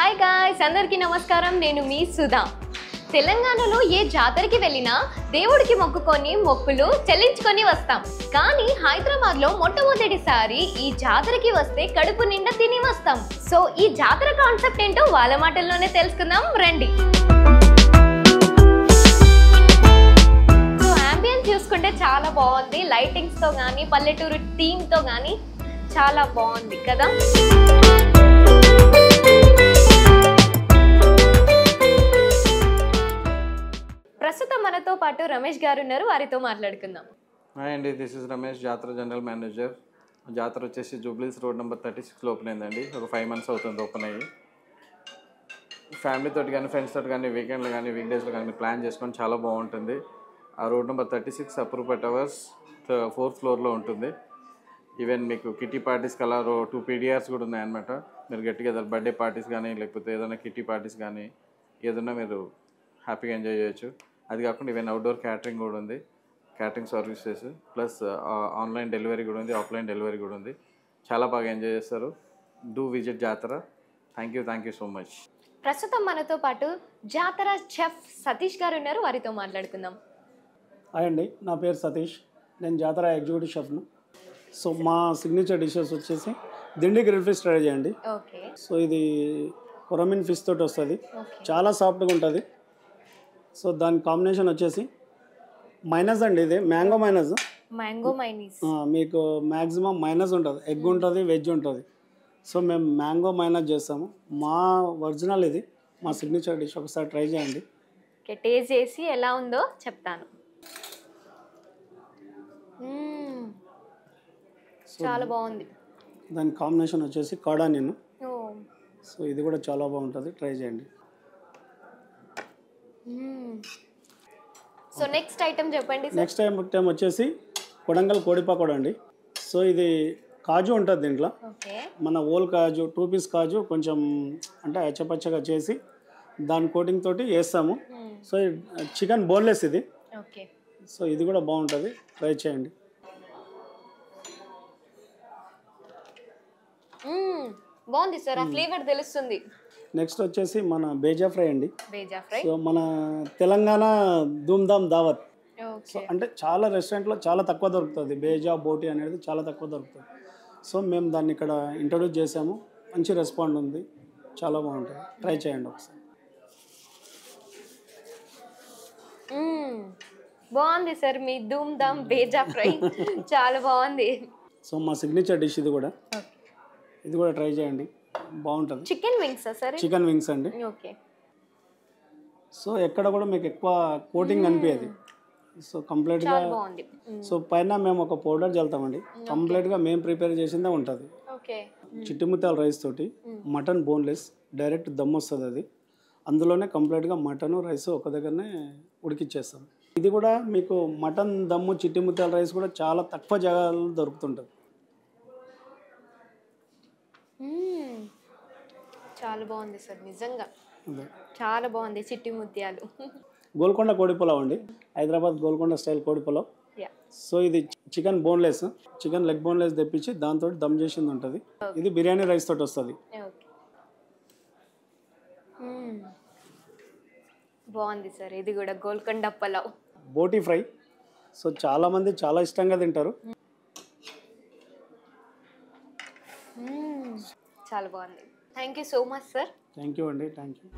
Hi guys, అందరికీ నమస్కారం. నేను మీ సుధా. తెలంగాణలో ఏ జాతరకి వెళ్ళినా దేవుడికి మొక్కుకొని మొక్కులు చెల్లించుకొని వస్తాం. కానీ హైదరాబాద్లో మొట్టమొదటిసారి ఈ జాతరకి వస్తే కడుపు నిండా తిని వస్తాం. సో ఈ జాతర కాన్సెప్ట్ ఏంటో వాళ్ళ మాటల్లోనే తెలుసుకుందాం రండి. సో అంబియన్స్ చూసుకుంటే చాలా బాగుంది. లైటింగ్స్తో కానీ పల్లెటూరు థీమ్తో కానీ చాలా బాగుంది కదా. ప్రస్తుతం మనతో పాటు రమేష్ గారు ఉన్నారు, వారితో మాట్లాడుకుందాం. హాయ్ అండి, దిస్ ఇస్ రమేష్, జాతర జనరల్ మేనేజర్. జాతర వచ్చేసి జూబ్లీస్ రోడ్ నెంబర్ 36లో ఓపెన్ అయిందండి. ఒక 5 months అవుతుంది ఓపెన్ అయ్యి. ఫ్యామిలీతో కానీ ఫ్రెండ్స్ తోటి కానీ వీకెండ్లో కానీ వీక్డేస్లో కానీ ప్లాన్ చేసుకొని చాలా బాగుంటుంది. ఆ road number 36 approve towers 4th floorలో ఉంటుంది. ఈవెన్ మీకు కిటీ పార్టీస్కి అలా 2 PDRs కూడా ఉన్నాయన్నమాట. మీరు గెట్ టుగెదర్ బర్త్డే పార్టీస్ కానీ లేకపోతే ఏదైనా కిటీ పార్టీస్ కానీ ఏదైనా మీరు హ్యాపీగా ఎంజాయ్ చేయొచ్చు. అది కాకుండా ఈవెన్ అవుట్డోర్ క్యాటరింగ్ కూడా ఉంది, catering services plus online delivery కూడా ఉంది, ఆఫ్లైన్ డెలివరీ కూడా ఉంది. చాలా బాగా ఎంజాయ్ చేస్తారు. డూ విజిట్ జాతర. Thank you so much. ప్రస్తుతం మనతో పాటు జాతర చెఫ్ సతీష్ గారు ఉన్నారు, వారితో మాట్లాడుకుందాం. హాయ్ అండి, నా పేరు సతీష్. నేను జాతర ఎగ్జిక్యూటివ్ షెఫ్ను. సో మా సిగ్నేచర్ డిషెస్ వచ్చేసి దిండి గ్రిల్ ఫిష్ ట్రై చేయండి. ఓకే. సో ఇది కొరమిన్ ఫిష్ తోటి వస్తుంది, చాలా సాఫ్ట్గా ఉంటుంది. సో దాని కాంబినేషన్ వచ్చేసి మైనస్ అండి, ఇది మ్యాంగో మైనస్. మీకు మ్యాక్సిమం మైనస్ ఉంటుంది, ఎగ్ ఉంటుంది, వెజ్ ఉంటుంది. సో మేము మ్యాంగో మైనస్ చేస్తాము. మా ఒరిజినల్ ఇది, మా సిగ్నేచర్ డిష్. ఒకసారి ట్రై చేయండి. టేస్ట్ చేసి ఎలా ఉందో చెప్తాను. చాలా బాగుంది. దాని కాంబినేషన్ వచ్చేసి కాడా నేను. సో ఇది కూడా చాలా బాగుంటుంది, ట్రై చేయండి. సో నెక్స్ట్ ఐటమ్ చెప్పండి. నెక్స్ట్ ఐటమ్ వచ్చేసి కొడంగల్ కోడి పకోడా అండి. సో ఇది కాజు ఉంటుంది దీంట్లో. మన ఓల్ కాజు, 2 piece కాజు కొంచెం అంటే అచ్చపచ్చగా చేసి దాని కోటింగ్ తోటి వేస్తాము. సో చికెన్ బోన్లెస్ ఇది. సో ఇది కూడా బాగుంటుంది, ట్రై చేయండి. బాగుంది సార్, ఆ ఫ్లేవర్ తెలుస్తుంది. నెక్స్ట్ వచ్చేసి మన బేజా ఫ్రై అండి. బేజా ఫ్రై సో మన తెలంగాణ ధూమ్ధామ్ దావత్. సో అంటే చాలా రెస్టారెంట్లో చాలా తక్కువ దొరుకుతుంది, బేజా బోటి అనేది చాలా తక్కువ దొరుకుతుంది. సో మేము దాన్ని ఇక్కడ ఇంట్రొడ్యూస్ చేసాము, మంచి రెస్పాండ్ ఉంది, చాలా బాగుంటుంది, ట్రై చేయండి ఒకసారి. బాగుంది సార్ మీ ధూమ్ధామ్ బేజా ఫ్రై, చాలా బాగుంది. సో మా సిగ్నేచర్ డిష్ ఇది కూడా, ఇది కూడా ట్రై చేయండి, బాగుంటుంది. Chicken wings sir? Chicken wings అండి. ఓకే. సో ఎక్కడ కూడా మీకు ఎక్కువ కోటింగ్ అనిపించదు. సో కంప్లీట్గా సో పైన మేము ఒక పౌడర్ చల్లుతామండి, కంప్లీట్గా మేము ప్రిపేర్ చేసిందే ఉంటుంది. చిట్టిముత్యాల రైస్ తోటి మటన్ బోన్లెస్ డైరెక్ట్ దమ్ వస్తుంది అది. అందులోనే కంప్లీట్గా మటన్ రైస్ ఒక దగ్గరనే ఉడికిచ్చేస్తాం. ఇది కూడా మీకు మటన్ దమ్ము చిట్టిముత్యాల రైస్ కూడా చాలా తక్కువ జాగాలో దొరుకుతుంటుంది. చాలా బాగుంది సార్, నిజంగా చాలా బాగుంది. చిట్టి ముత్యాలు. గోల్కొండ కోడి పులావ్ అండి, హైదరాబాద్ గోల్కొండ స్టైల్ కోడి పులావ్. సో ఇది chicken boneless, chicken leg boneless తెప్పించి దాంతో దమ్ చేసింది ఉంటుంది. ఇది బిర్యానీ రైస్ తోటి వస్తుంది. బాగుంది సార్, ఇది కూడా గోల్కొండ పులావ్. బోటీ ఫ్రై. సో చాలా మంది చాలా ఇష్టంగా తింటారు. చాలా బాగుంది. Thank you so much sir. Thank you అండి, థ్యాంక్ యూ.